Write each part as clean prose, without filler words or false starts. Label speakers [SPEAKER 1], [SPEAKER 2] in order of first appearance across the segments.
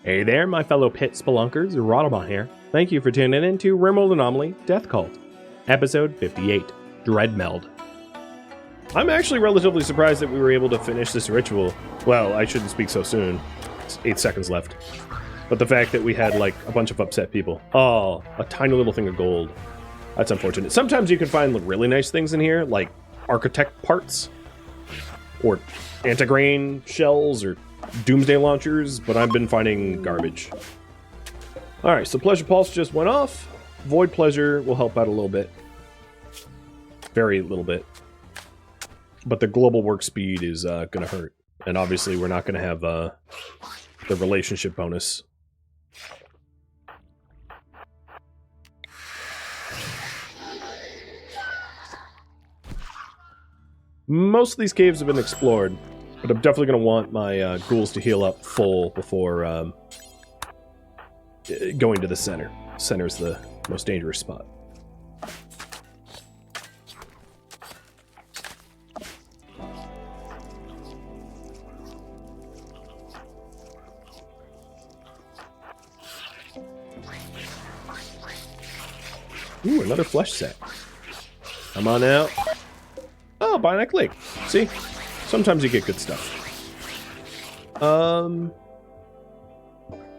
[SPEAKER 1] Hey there, my fellow pit spelunkers, Rhadamant here. Thank you for tuning in to RimWorld Anomaly Death Cult, episode 58, Dreadmeld. I'm actually relatively surprised that we were able to finish this ritual. Well, I shouldn't speak so soon. It's 8 seconds left. But the fact that we had, like, a bunch of upset people. Oh, a tiny little thing of gold. That's unfortunate. Sometimes you can find really nice things in here, like architect parts, or anti-grain shells, or doomsday launchers, but I've been finding garbage. Alright, so Pleasure Pulse just went off. Void Pleasure will help out a little bit. Very little bit. But the global work speed is gonna hurt. And obviously we're not gonna have the relationship bonus. Most of these caves have been explored, but I'm definitely going to want my ghouls to heal up full before going to the center. Center's the most dangerous spot. Ooh, another flesh set. Come on out. Oh, Bionic Leg. See? Sometimes you get good stuff.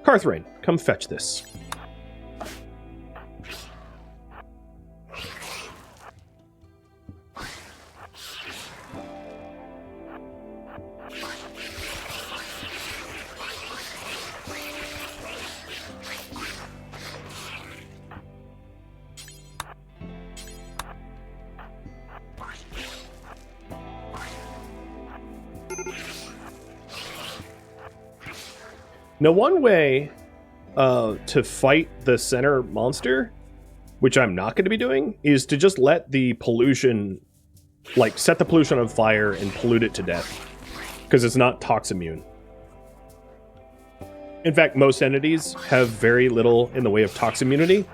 [SPEAKER 1] Carthrain, come fetch this. Now, one way to fight the center monster, which I'm not going to be doing, is to just let the pollution, like, set the pollution on fire and pollute it to death. Because it's not tox immune. In fact, most entities have very little in the way of tox immunity.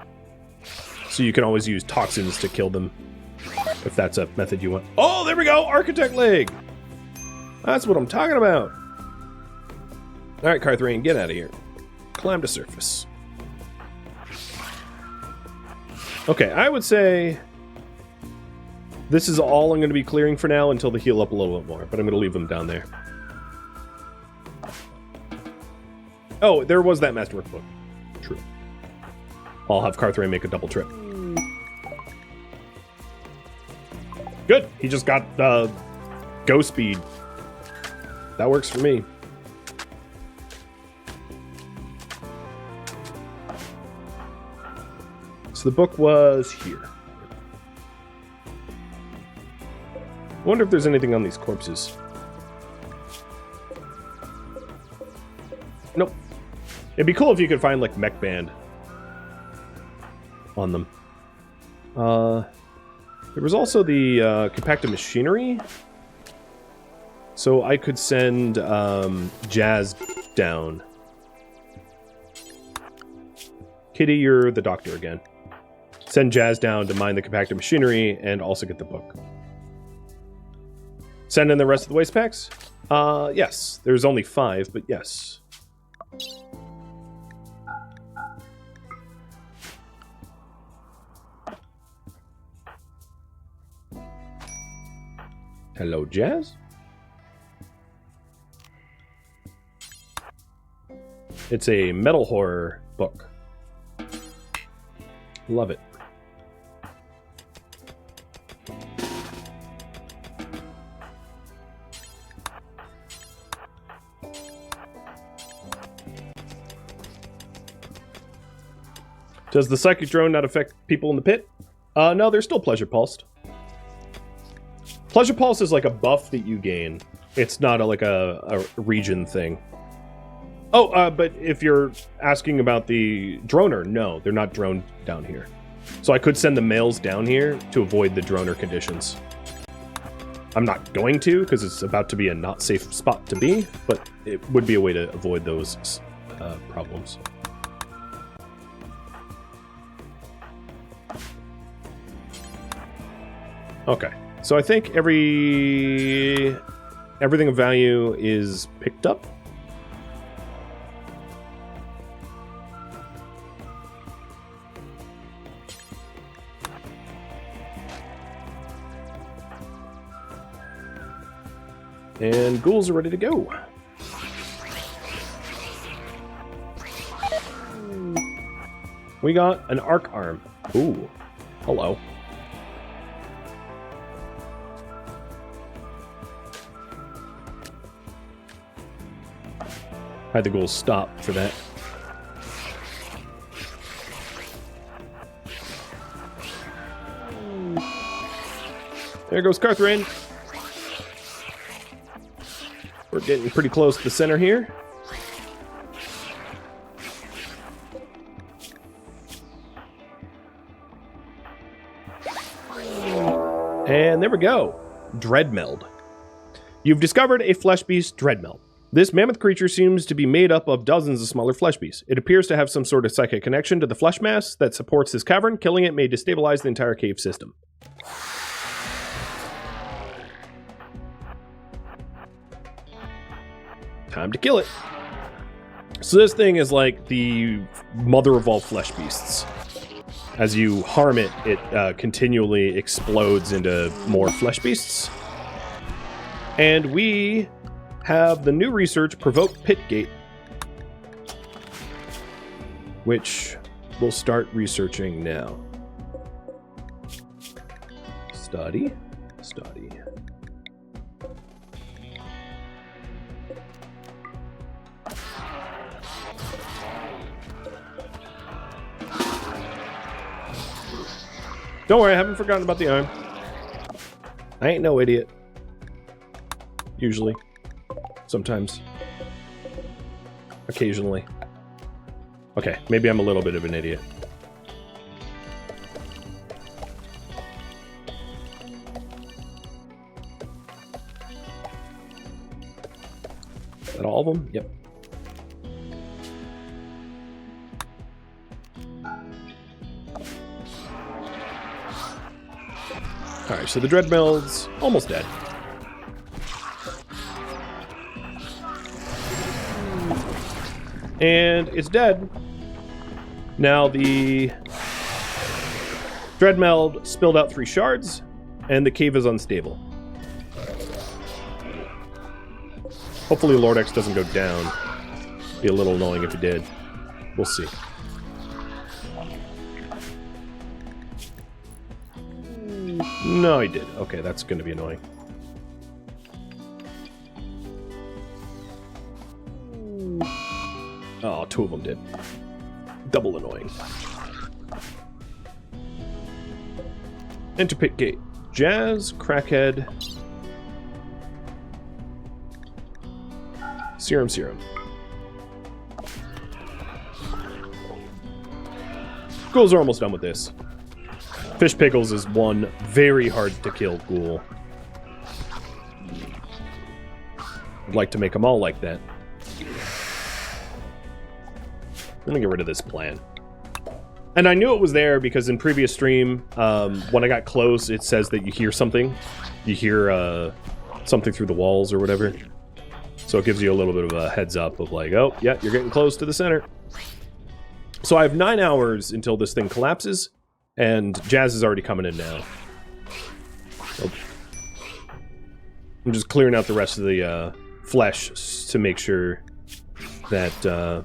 [SPEAKER 1] So you can always use toxins to kill them, if that's a method you want. Oh, there we go! Architect Leg! That's what I'm talking about! Alright, Carthrain, get out of here. Climb to surface. Okay, I would say this is all I'm going to be clearing for now until they heal up a little bit more, but I'm going to leave them down there. Oh, there was that Masterwork book. True. I'll have Carthrain make a double trip. Good! He just got go speed. That works for me. So the book was here. I wonder if there's anything on these corpses. Nope. It'd be cool if you could find, like, mech band on them. There was also the compacted machinery. So I could send Jazz down. Kitty, you're the doctor again. Send Jazz down to mine the compacted machinery and also get the book. Send in the rest of the waste packs? Yes. There's only 5, but yes. Hello, Jazz? It's a metal horror book. Love it. Does the psychic drone not affect people in the pit? No, they're still pleasure pulsed. Pleasure pulse is like a buff that you gain. It's not like a region thing. Oh, but if you're asking about the droner, no, they're not droned down here. So I could send the males down here to avoid the droner conditions. I'm not going to, because it's about to be a not safe spot to be, but it would be a way to avoid those problems. Okay, so I think everything of value is picked up. And ghouls are ready to go. We got an arc arm. Ooh, hello. Had the ghouls stop for that. There goes Carthrain. We're getting pretty close to the center here. And there we go. Dreadmeld. You've discovered a flesh beast, Dreadmeld. This mammoth creature seems to be made up of dozens of smaller flesh beasts. It appears to have some sort of psychic connection to the flesh mass that supports this cavern. Killing it may destabilize the entire cave system. Time to kill it. So this thing is like the mother of all flesh beasts. As you harm it, it continually explodes into more flesh beasts. And we have the new research, Provoke Pitgate, which we'll start researching now. Study. Don't worry, I haven't forgotten about the arm. I ain't no idiot. Usually. Sometimes. Occasionally. Okay, maybe I'm a little bit of an idiot. Is that all of them? Yep. Alright, so the Dreadmeld's almost dead. And it's dead. Now the Dreadmeld spilled out 3 shards, and the cave is unstable. Hopefully Lord X doesn't go down. Be a little annoying if it did. We'll see. No, he did. Okay, that's going to be annoying. Oh, 2 of them did. Double annoying. Enter pit gate. Jazz, Crackhead. Serum. Ghouls are almost done with this. Fish Pickles is one very hard to kill ghoul. I'd like to make them all like that. Let me get rid of this plan. And I knew it was there because in previous stream, when I got close, it says that you hear something. You hear something through the walls or whatever. So it gives you a little bit of a heads up of like, oh, yeah, you're getting close to the center. So I have 9 hours until this thing collapses. And Jazz is already coming in now. So I'm just clearing out the rest of the flesh to make sure that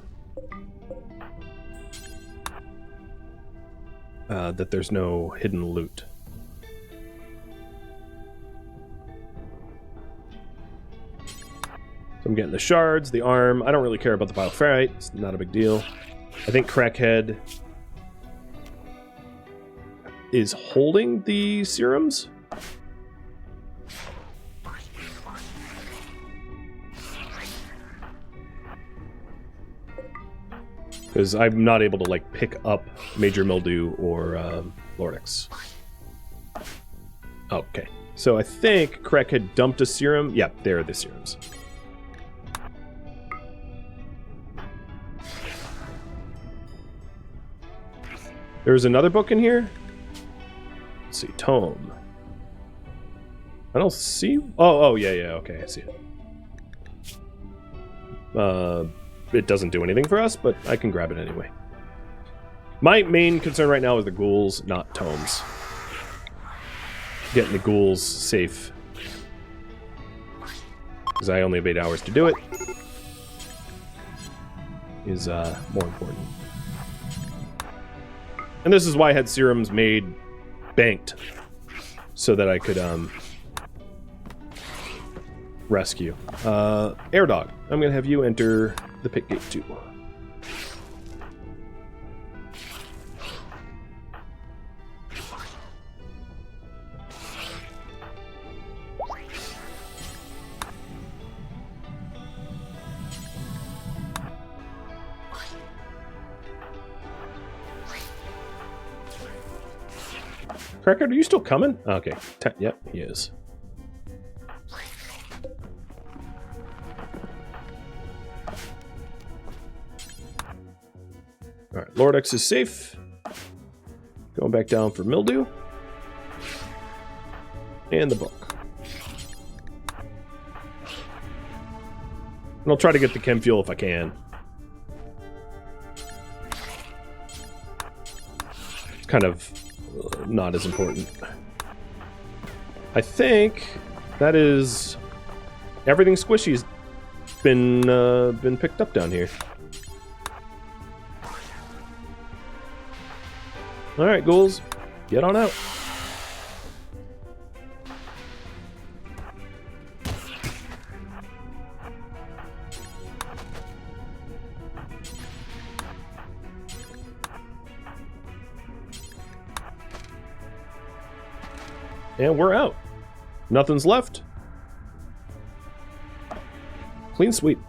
[SPEAKER 1] that there's no hidden loot. So I'm getting the shards, the arm. I don't really care about the bioferrite. It's not a big deal. I think Crackhead is holding the serums. Because I'm not able to like pick up Major Mildew or Lordix. Okay, so I think Crackhead dumped a serum. Yep, there are the serums. There's another book in here. Let's see, tome. I don't see. Oh, yeah, okay, I see it. It doesn't do anything for us, but I can grab it anyway. My main concern right now is the ghouls, not tomes. Getting the ghouls safe. because I only have 8 hours to do it, is more important. And this is why I had serums made banked, so that I could rescue. Air Dog, I'm going to have you enter the pit gate too. Cracker, are you still coming? Okay. Yep, he is. Alright, Lord X is safe. Going back down for mildew. And the book. And I'll try to get the chem fuel if I can. It's kind of not as important. I think that is everything squishy's been picked up down here. All right, ghouls, get on out. And we're out. Nothing's left. Clean sweep.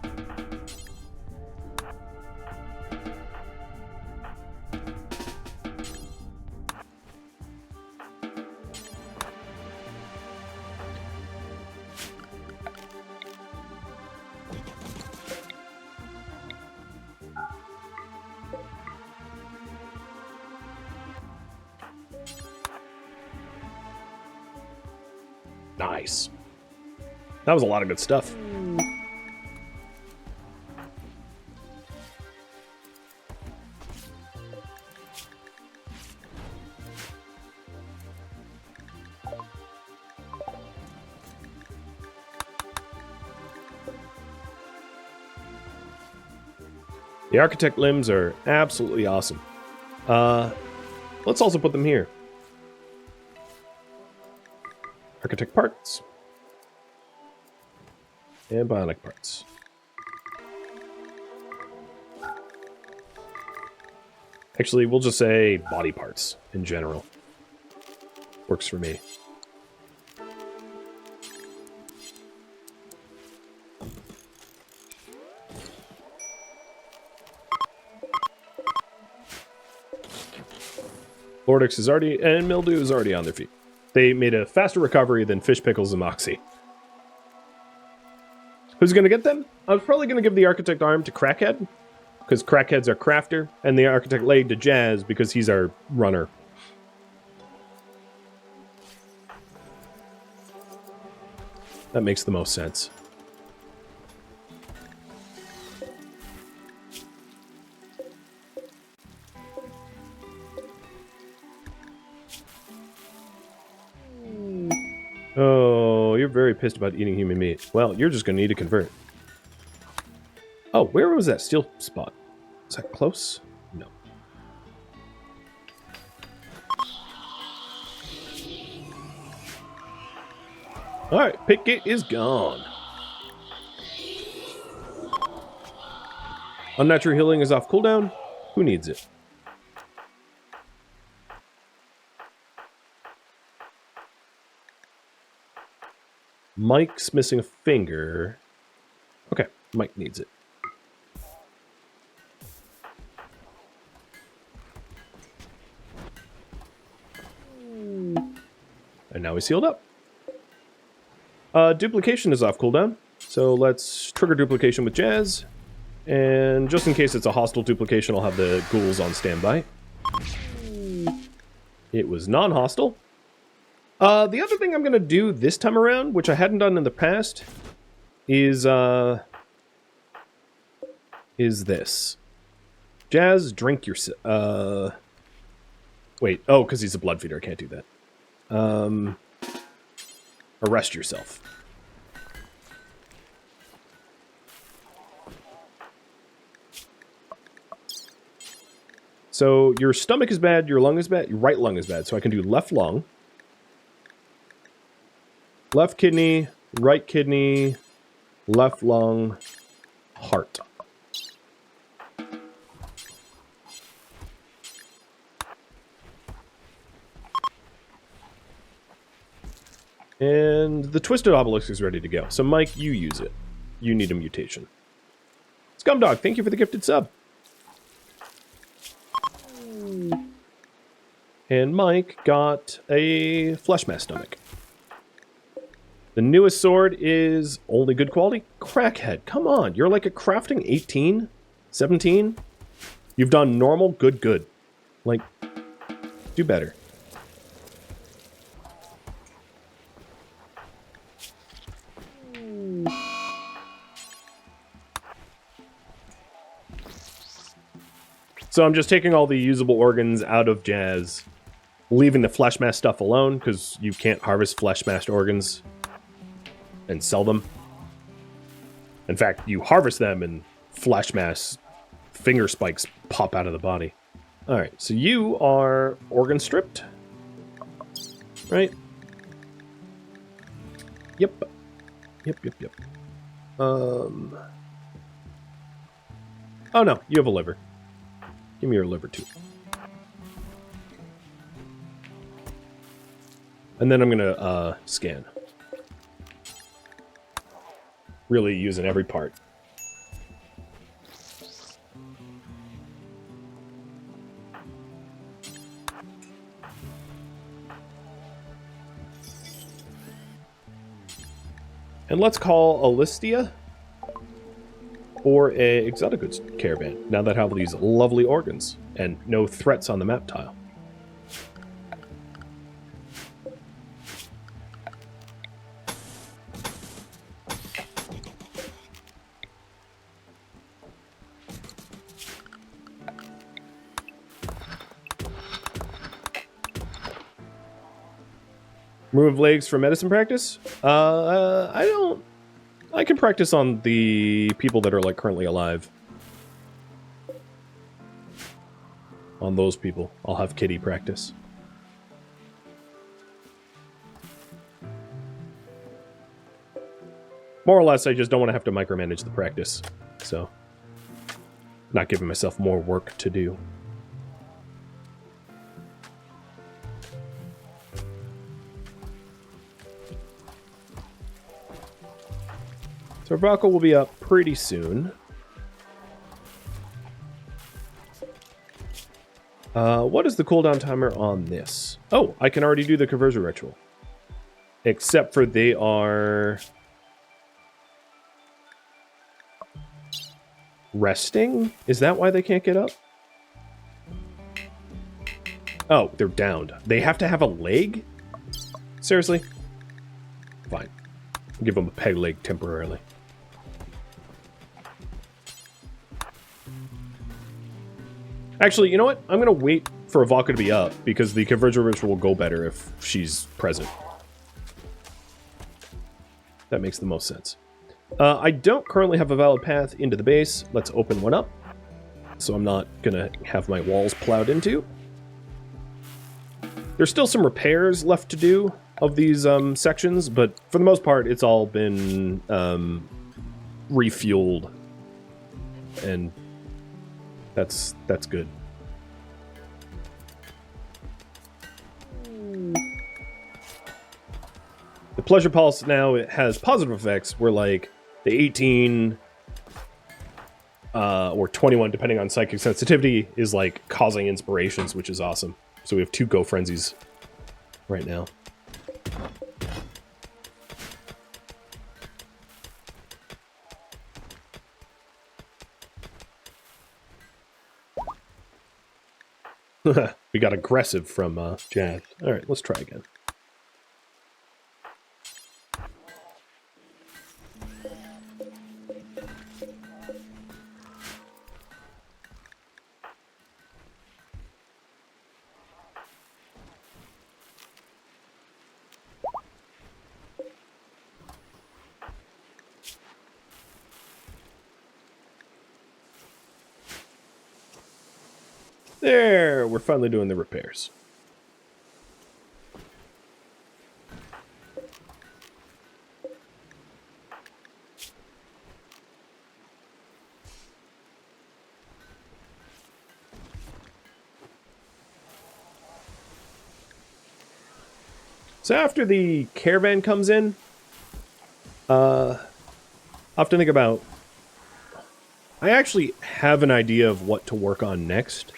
[SPEAKER 1] Nice. That was a lot of good stuff. The architect limbs are absolutely awesome. Let's also put them here. Architect parts. And bionic parts. Actually, we'll just say body parts in general. Works for me. Lordix is already, and Mildew is already on their feet. They made a faster recovery than Fish Pickles and Moxie. Who's going to get them? I was probably going to give the Architect arm to Crackhead, because Crackhead's our crafter, and the Architect leg to Jazz, because he's our runner. That makes the most sense. Oh, you're very pissed about eating human meat. Well, you're just going to need to convert. Oh, where was that steel spot? Is that close? No. Alright, pit gate is gone. Unnatural healing is off cooldown. Who needs it? Mike's missing a finger. Okay, Mike needs it. And now he's healed up. Duplication is off cooldown. So let's trigger duplication with Jazz. And just in case it's a hostile duplication, I'll have the ghouls on standby. It was non-hostile. The other thing I'm going to do this time around, which I hadn't done in the past, is this. Jazz, drink your... wait, oh, because he's a blood feeder, I can't do that. Arrest yourself. So your stomach is bad, your lung is bad, your right lung is bad. So I can do left lung, left kidney, right kidney, left lung, heart. And the Twisted Obelisk is ready to go. So Mike, you use it. You need a mutation. Scumdog, thank you for the gifted sub. And Mike got a Flesh Mass Stomach. The newest sword is only good quality? Crackhead, come on. You're like a crafting 18? 17? You've done normal, good, good. Like, do better. So I'm just taking all the usable organs out of Jazz, leaving the flesh mass stuff alone, because you can't harvest flesh mass organs and sell them. In fact, you harvest them and flesh mass finger spikes pop out of the body. Alright, so you are organ stripped, right? Yep. Yep. Oh no, you have a liver. Give me your liver too. And then I'm gonna scan. Really using every part. And let's call Alistia or a exotic goods caravan, now that I have these lovely organs and no threats on the map tile. Remove legs for medicine practice? I can practice on the people that are like currently alive. On those people, I'll have Kitty practice. More or less, I just don't want to have to micromanage the practice. So, not giving myself more work to do. So Ravaka will be up pretty soon. What is the cooldown timer on this? Oh, I can already do the conversion ritual. Except for they are resting? Is that why they can't get up? Oh, they're downed. They have to have a leg? Seriously? Fine. I'll give them a peg leg temporarily. Actually, you know what? I'm going to wait for Ravaka to be up, because the conversion ritual will go better if she's present. That makes the most sense. I don't currently have a valid path into the base. Let's open one up, so I'm not going to have my walls plowed into. There's still some repairs left to do of these sections, but for the most part, it's all been refueled, and that's good. The pleasure pulse now, it has positive effects where like the 18 or 21, depending on psychic sensitivity, is like causing inspirations, which is awesome. So we have 2 Go Frenzies right now. We got aggressive from Jazz. All right, let's try again. There, we're finally doing the repairs. So after the caravan comes in, I have to think about... I actually have an idea of what to work on next,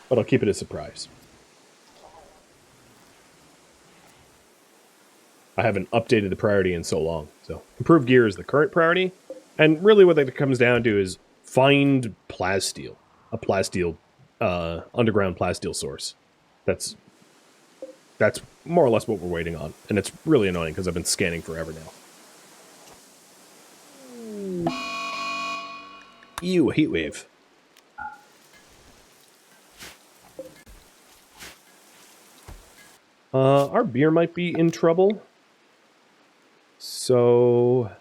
[SPEAKER 1] but I'll keep it a surprise. I haven't updated the priority in so long, so improved gear is the current priority, and really what that comes down to is find plasteel, a plasteel, underground plasteel source. That's more or less what we're waiting on, and it's really annoying because I've been scanning forever now. Ew, a heat wave. Our beer might be in trouble. So...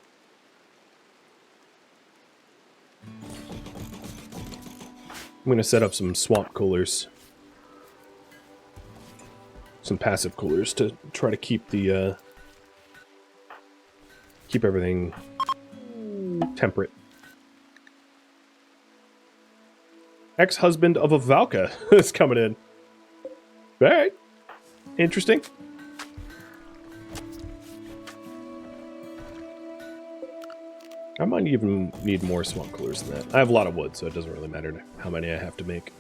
[SPEAKER 1] I'm going to set up some swamp coolers. Some passive coolers to try to keep the, keep everything temperate. Ex-husband of a Valka is coming in. Alright. Interesting. I might even need more swamp coolers than that. I have a lot of wood, so it doesn't really matter how many I have to make.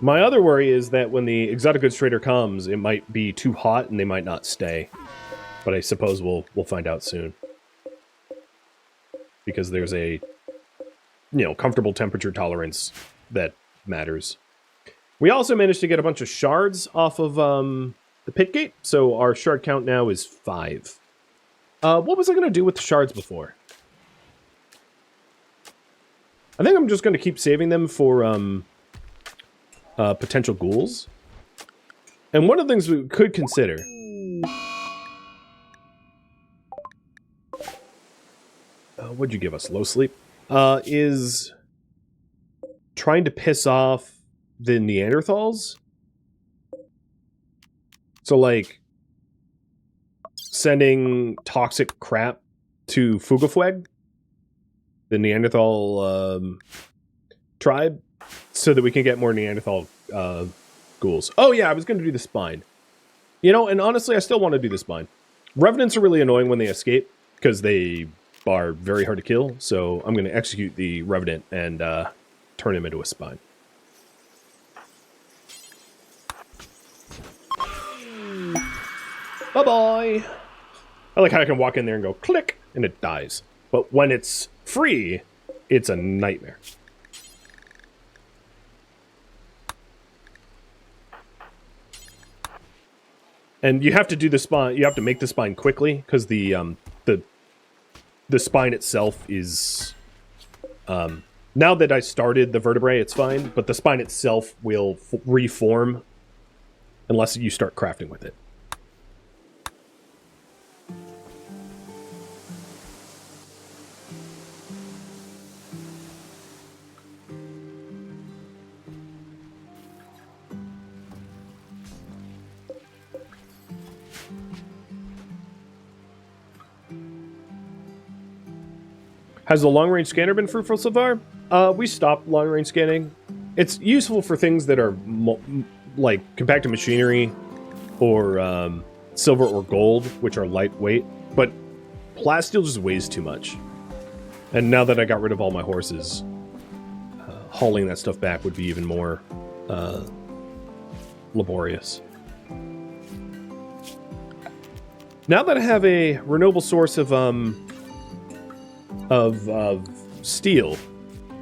[SPEAKER 1] My other worry is that when the exotic goods trader comes, it might be too hot and they might not stay. But I suppose we'll find out soon. Because there's a, comfortable temperature tolerance that matters. We also managed to get a bunch of shards off of the pit gate, so our shard count now is 5. What was I going to do with the shards before? I think I'm just going to keep saving them for potential ghouls. And one of the things we could consider... what'd you give us? Low sleep? Is trying to piss off the Neanderthals. So, like, sending toxic crap to Fugafweg, the Neanderthal tribe, so that we can get more Neanderthal ghouls. Oh yeah, I was going to do the spine. And honestly, I still want to do the spine. Revenants are really annoying when they escape, because they are very hard to kill, so I'm going to execute the Revenant and turn him into a spine. Bye-bye! I like how I can walk in there and go click, and it dies. But when it's free, it's a nightmare. And you have to do the spine, you have to make the spine quickly, because the spine itself is... now that I started the vertebrae, it's fine, but the spine itself will reform unless you start crafting with it. Has the long-range scanner been fruitful so far? We stopped long-range scanning. It's useful for things that are, like, compacted machinery, or silver or gold, which are lightweight, but plasteel just weighs too much. And now that I got rid of all my horses, hauling that stuff back would be even more laborious. Now that I have a renewable source of steel,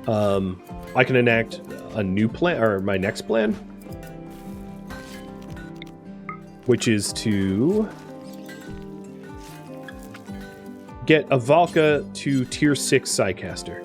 [SPEAKER 1] I can enact a new plan, or my next plan, which is to get a Valka to tier 6 Psycaster.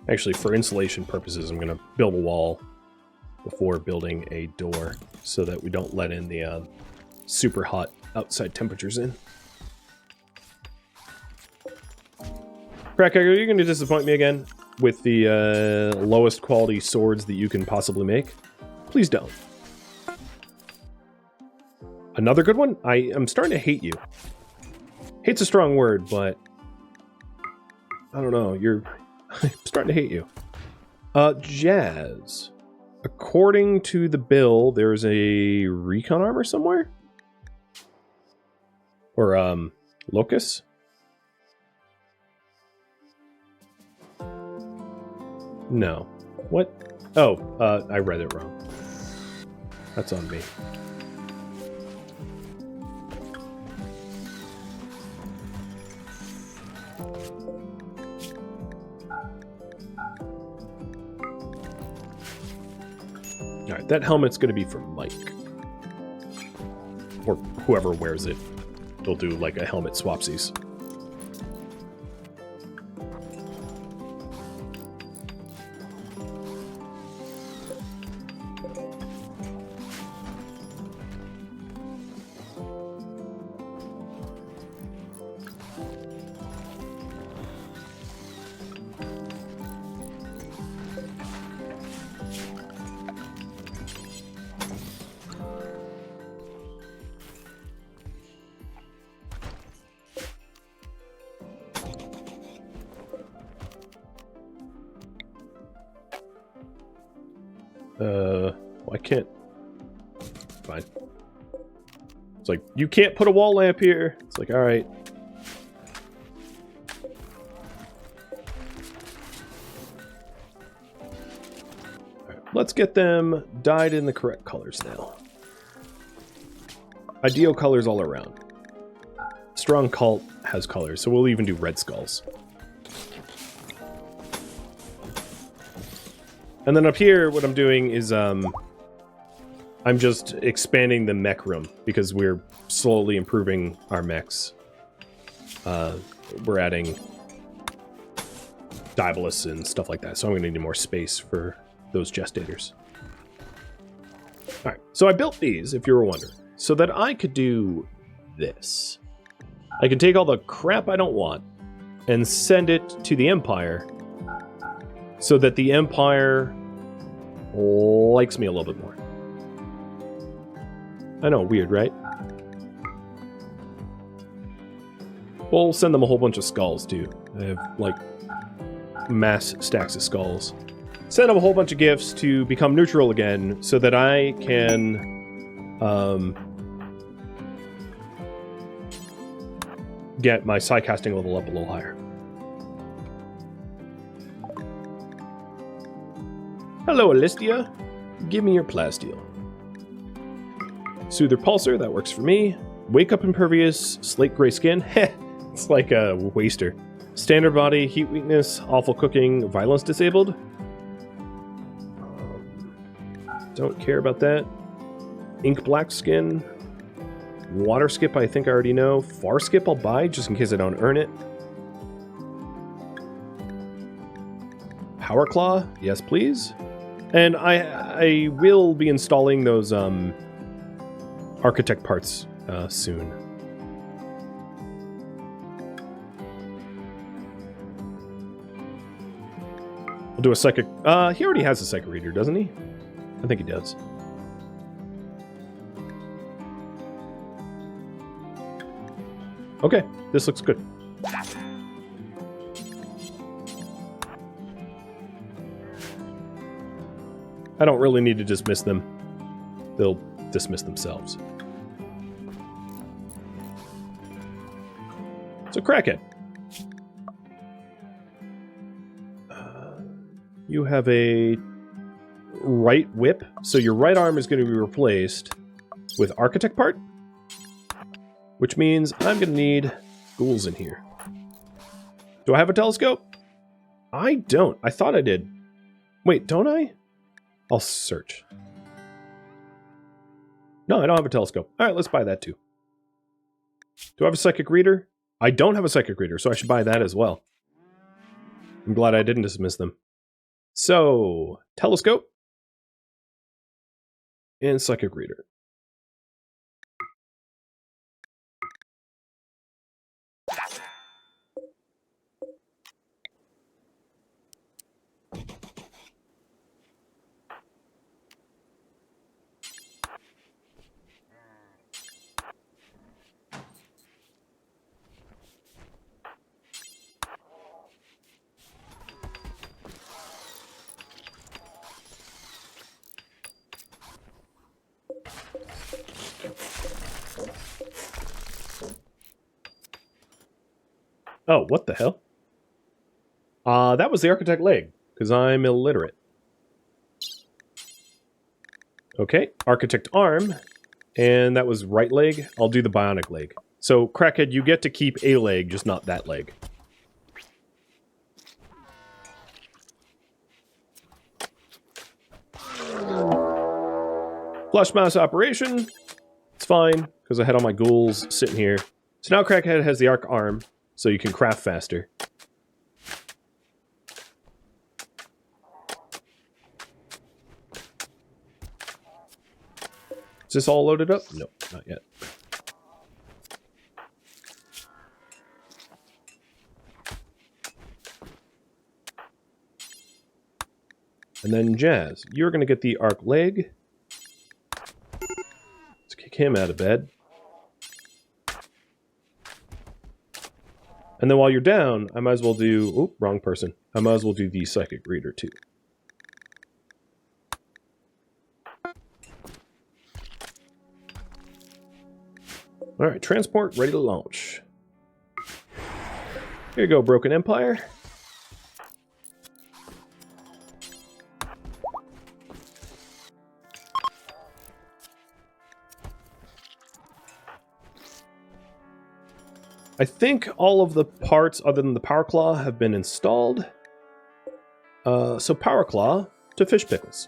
[SPEAKER 1] Actually, for insulation purposes, I'm going to build a wall before building a door so that we don't let in the super hot outside temperatures in. Cracker, are you going to disappoint me again with the lowest quality swords that you can possibly make? Please don't. Another good one? I am starting to hate you. Hate's a strong word, but I don't know. I'm starting to hate you. Jazz. According to the bill, there's a recon armor somewhere? Or, locus? No. What? Oh, I read it wrong. That's on me. Alright, that helmet's going to be for Mike. Or whoever wears it. They'll do like a helmet swapsies. I can't. Fine. It's like, you can't put a wall lamp here. It's like, alright. Let's get them dyed in the correct colors now. Ideal colors all around. Strong cult has colors, so we'll even do red skulls. And then up here, what I'm doing is, I'm just expanding the mech room, because we're slowly improving our mechs. We're adding Diabolus and stuff like that, so I'm going to need more space for those gestators. Alright, so I built these, if you were wondering, so that I could do this. I can take all the crap I don't want and send it to the Empire, so that the Empire likes me a little bit more. I know, weird, right? We'll send them a whole bunch of skulls, too. I have, like, mass stacks of skulls. Send them a whole bunch of gifts to become neutral again, so that I can, get my psi-casting level up a little higher. Hello, Alistia. Give me your plasteel. Soother Pulsar, that works for me. Wake Up Impervious, Slate Gray Skin. Heh, it's like a waster. Standard Body, Heat Weakness, Awful Cooking, Violence Disabled. Don't care about that. Ink Black Skin. Water Skip, I think I already know. Far Skip I'll buy, just in case I don't earn it. Power Claw, yes please. And I will be installing those architect parts soon. We'll do a psychic. He already has a psychic reader, doesn't he? I think he does. Okay, this looks good. I don't really need to dismiss them. They'll dismiss themselves. So, Crackhead. You have a right whip, so your right arm is going to be replaced with architect part, which means I'm going to need ghouls in here. Do I have a telescope? I don't. I thought I did. Wait, don't I? I'll search. No, I don't have a telescope. All right, let's buy that too. Do I have a psychic reader? I don't have a psychic reader, so I should buy that as well. I'm glad I didn't dismiss them. So, telescope and psychic reader. Oh, what the hell? That was the architect leg, because I'm illiterate. Okay, architect arm, and that was right leg. I'll do the bionic leg. So, Crackhead, you get to keep a leg, just not that leg. Flush mouse operation. It's fine, because I had all my ghouls sitting here. So now Crackhead has the arc arm, so you can craft faster. Is this all loaded up? No, not yet. And then Jazz, you're going to get the arc leg. Let's kick him out of bed. And then while you're down, I might as well do... Oh, wrong person. I might as well do the psychic reader too. Alright, transport ready to launch. Here you go, Broken Empire. I think all of the parts other than the Power Claw have been installed. So Power Claw to Fish Pickles.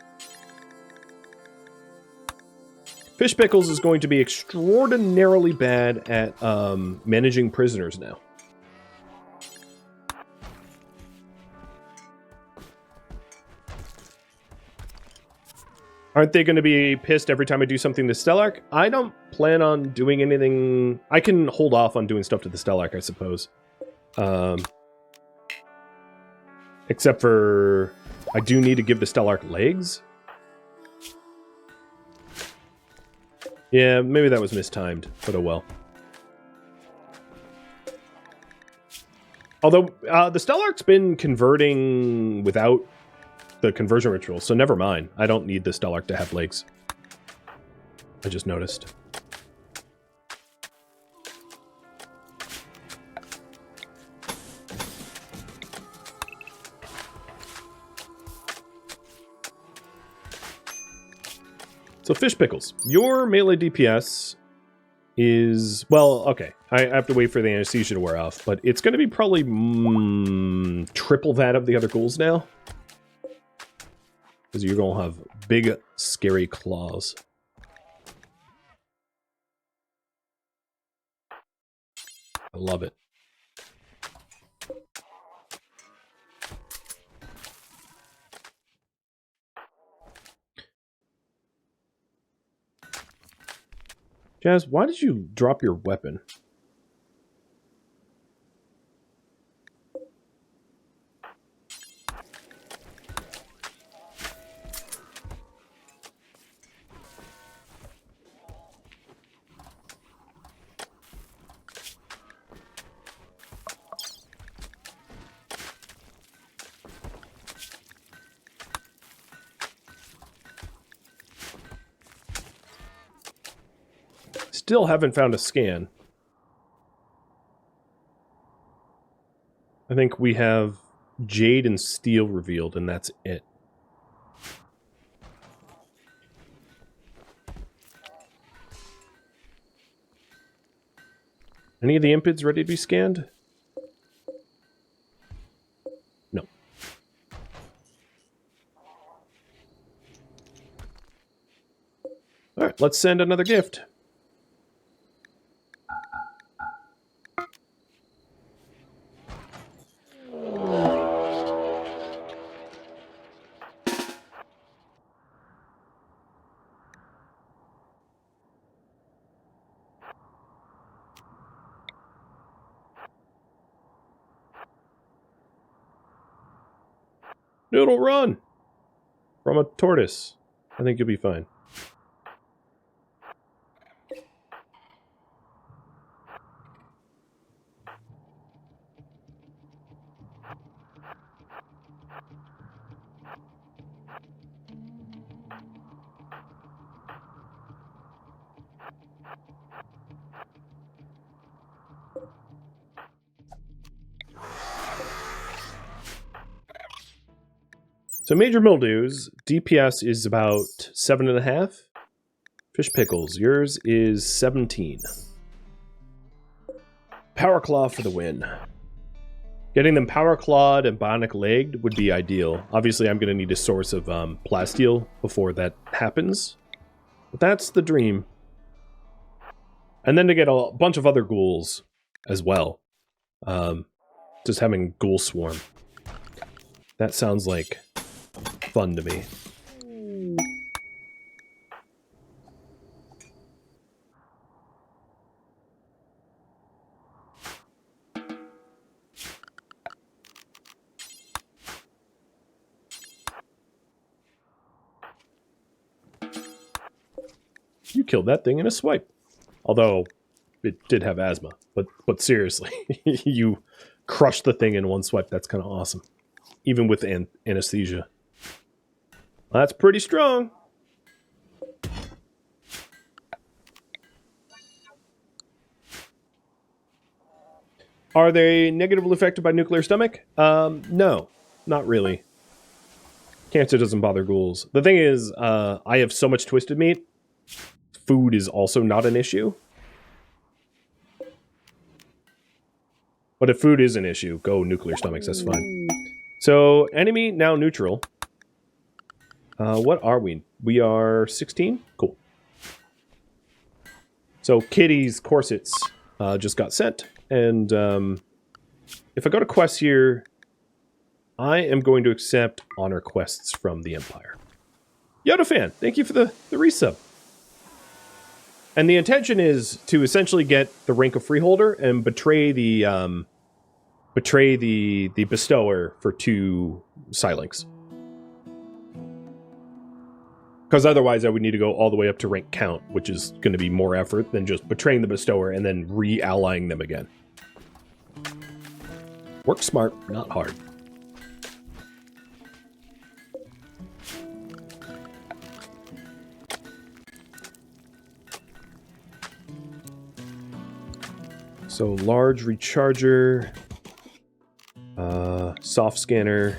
[SPEAKER 1] Fish Pickles is going to be extraordinarily bad at managing prisoners now. Aren't they going to be pissed every time I do something to Stellarch? I don't plan on doing anything... I can hold off on doing stuff to the Stellarch, I suppose. Except for... I do need to give the Stellarch legs. Yeah, maybe that was mistimed, but oh well. Although, the Stellarch's been converting without the conversion ritual, so never mind. I don't need the Stellarch to have legs. I just noticed. So Fish Pickles, your melee DPS is... Well, okay. I have to wait for the anesthesia to wear off, but it's going to be probably triple that of the other ghouls now. Because you're going to have big, scary claws. I love it. Jazz, why did you drop your weapon? Still haven't found a scan. I think we have Jade and Steel revealed, and that's it. Any of the impids ready to be scanned? No. Alright, let's send another gift. Doodle, run! From a tortoise. I think you'll be fine. So major mildews, DPS is about 7.5. Fish pickles, yours is 17. Power claw for the win. Getting them power clawed and bionic legged would be ideal. Obviously, I'm going to need a source of plasteel before that happens. But that's the dream. And then to get a bunch of other ghouls as well. Just having ghoul swarm. That sounds like fun to me. You killed that thing in a swipe. Although, it did have asthma. But seriously, you crushed the thing in one swipe. That's kind of awesome. Even with anesthesia. Well, that's pretty strong. Are they negatively affected by nuclear stomach? No, not really. Cancer doesn't bother ghouls. The thing is, I have so much twisted meat. Food is also not an issue. But if food is an issue, go nuclear stomachs, that's fine. So, enemy now neutral. What are we? We are 16? Cool. So, Kitty's corsets just got sent. And if I go to quests here, I am going to accept honor quests from the Empire. Yoda fan, thank you for the resub. And the intention is to essentially get the rank of freeholder and betray the bestower for 2 Silinks. Because otherwise I would need to go all the way up to rank count, which is going to be more effort than just betraying the bestower and then re-allying them again. Work smart, not hard. So large recharger, soft scanner,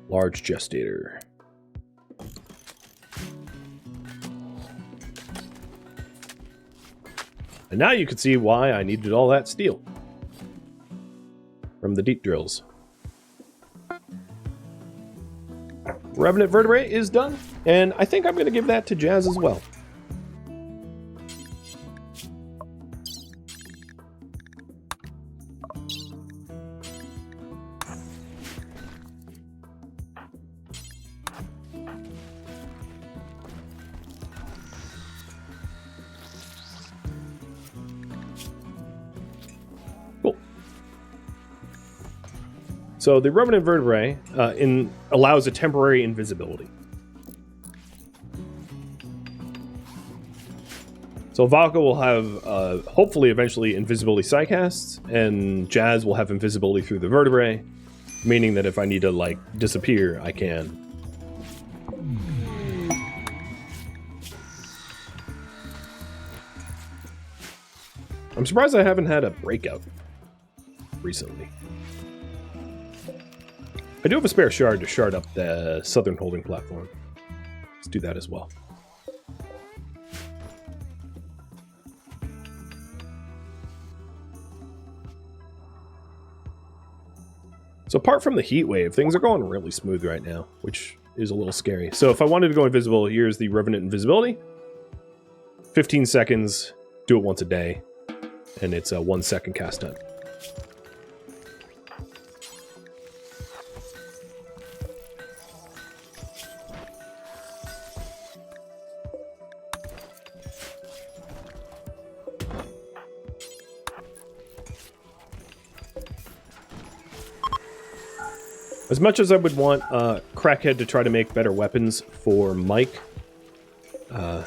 [SPEAKER 1] large gestator. And now you can see why I needed all that steel from the deep drills. Revenant vertebrae is done, and I think I'm going to give that to Jazz as well. So the Revenant vertebrae allows a temporary invisibility. So Valka will have, hopefully eventually, invisibility psycasts, and Jazz will have invisibility through the vertebrae, meaning that if I need to, like, disappear, I can. I'm surprised I haven't had a breakout recently. I do have a spare shard to shard up the southern holding platform. Let's do that as well. So apart from the heat wave, things are going really smooth right now, which is a little scary. So if I wanted to go invisible, here's the Revenant invisibility. 15 seconds, do it once a day, and it's a 1 second cast time. As much as I would want Crackhead to try to make better weapons for Mike, I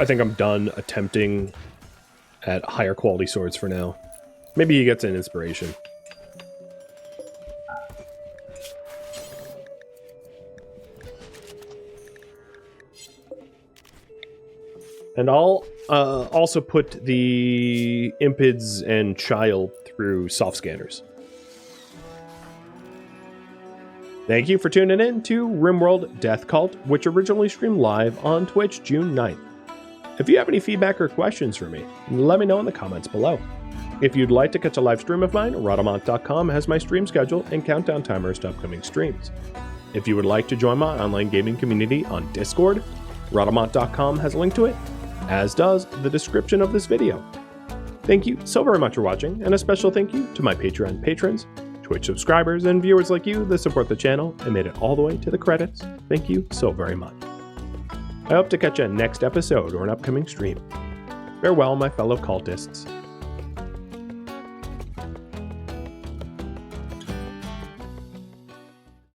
[SPEAKER 1] think I'm done attempting at higher quality swords for now. Maybe he gets an inspiration. And I'll also put the Impids and Child through soft scanners. Thank you for tuning in to RimWorld Death Cult, which originally streamed live on Twitch June 9th. If you have any feedback or questions for me, let me know in the comments below. If you'd like to catch a live stream of mine, Rhadamant.com has my stream schedule and countdown timers to upcoming streams. If you would like to join my online gaming community on Discord, Rhadamant.com has a link to it, as does the description of this video. Thank you so very much for watching, and a special thank you to my Patreon patrons, Twitch subscribers, and viewers like you that support the channel and made it all the way to the credits. Thank you so very much. I hope to catch you next episode or an upcoming stream. Farewell, my fellow cultists.